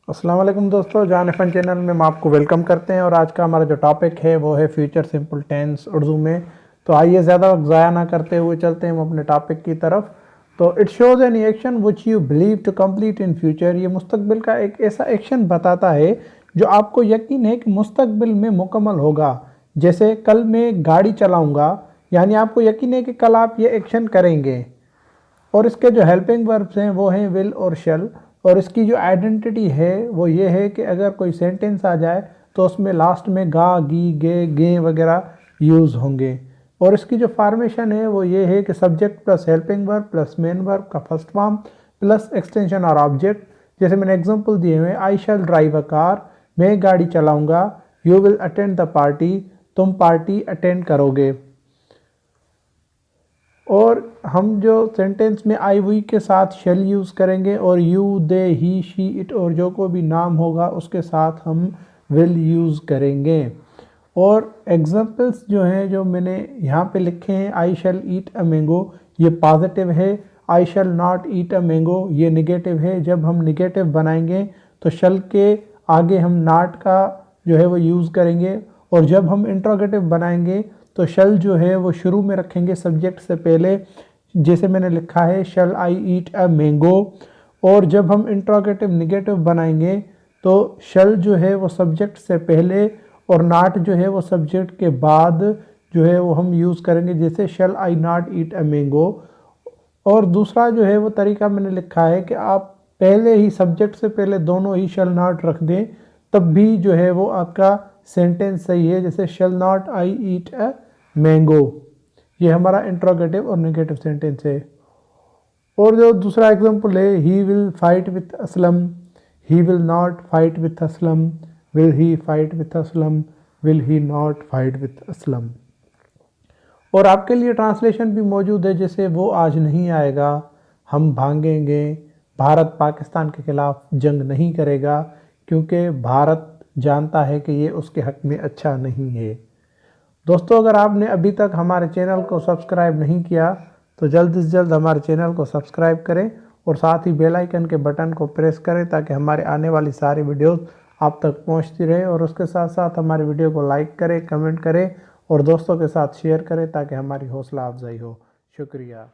अस्सलाम वालेकुम दोस्तों, जान फन चैनल में हम आपको वेलकम करते हैं। और आज का हमारा जो टॉपिक है वो है फ्यूचर सिंपल टेंस उर्दू में। तो आइए ज़्यादा वक्त ज़ाया ना करते हुए चलते हैं हम अपने टॉपिक की तरफ। तो it shows an action which you believe to complete in future. ये मुस्तकबिल का एक ऐसा एक्शन बताता है जो आपको यकीन है कि मुस्तकबिल में मुकम्मल होगा। जैसे कल मैं गाड़ी चलाऊँगा, यानी आपको यकीन है कि कल आप ये एक्शन करेंगे। और इसके जो हेल्पिंग वर्ब्स हैं वो हैं विल और शैल। और इसकी जो आइडेंटिटी है वो ये है कि अगर कोई सेंटेंस आ जाए तो उसमें लास्ट में गा, गी, गे वगैरह यूज़ होंगे। और इसकी जो फॉर्मेशन है वो ये है कि subject plus helping verb plus main verb का फर्स्ट फॉर्म प्लस एक्सटेंशन और ऑब्जेक्ट। जैसे मैंने एग्जांपल दिए हुए, आई शैल ड्राइव अ कार, मैं गाड़ी चलाऊंगा। You will attend the party, तुम पार्टी अटेंड करोगे। और हम जो सेंटेंस में आई वी के साथ शेल यूज़ करेंगे, और you, they, he, she, it और जो को भी नाम होगा उसके साथ हम विल यूज़ करेंगे। और एग्जाम्पल्स जो हैं जो मैंने यहाँ पे लिखे हैं, आई शैल ईट अ मैंगो, ये पॉजिटिव है। I shall not eat a mango, ये निगेटिव है। जब हम निगेटिव बनाएंगे तो शैल के आगे हम नॉट का जो है वो यूज़ करेंगे। और जब हम इंट्रोगेटिव बनाएंगे तो शैल जो है वो शुरू में रखेंगे सब्जेक्ट से पहले, जैसे मैंने लिखा है शैल आई ईट अ मैंगो। और जब हम इंट्रोगेटिव निगेटिव बनाएंगे तो शैल जो है वो सब्जेक्ट से पहले और नॉट जो है वो सब्जेक्ट के बाद जो है वो हम यूज़ करेंगे, जैसे शैल आई नॉट ईट अ मैंगो। और दूसरा जो है वो तरीका मैंने लिखा है कि आप पहले ही सब्जेक्ट से पहले दोनों ही शैल नॉट रख दें, तब भी जो है वो आपका सेंटेंस सही है। जैसे shall not I eat a mango, ये हमारा इंट्रोगेटिव और नेगेटिव सेंटेंस है। और जो दूसरा एग्जांपल है, he will fight with Aslam, he will not fight with Aslam, will he fight with Aslam, will he not fight with Aslam. और आपके लिए ट्रांसलेशन भी मौजूद है, जैसे वो आज नहीं आएगा, हम भागेंगे, भारत पाकिस्तान के खिलाफ जंग नहीं करेगा, क्योंकि भारत जानता है कि ये उसके हक में अच्छा नहीं है। दोस्तों, अगर आपने अभी तक हमारे चैनल को सब्सक्राइब नहीं किया तो जल्द से जल्द हमारे चैनल को सब्सक्राइब करें और साथ ही बेल आइकन के बटन को प्रेस करें, ताकि हमारे आने वाली सारी वीडियोस आप तक पहुंचती रहे। और उसके साथ साथ हमारी वीडियो को लाइक करें, कमेंट करें और दोस्तों के साथ शेयर करें, ताकि हमारी हौसला अफजाई हो। शुक्रिया।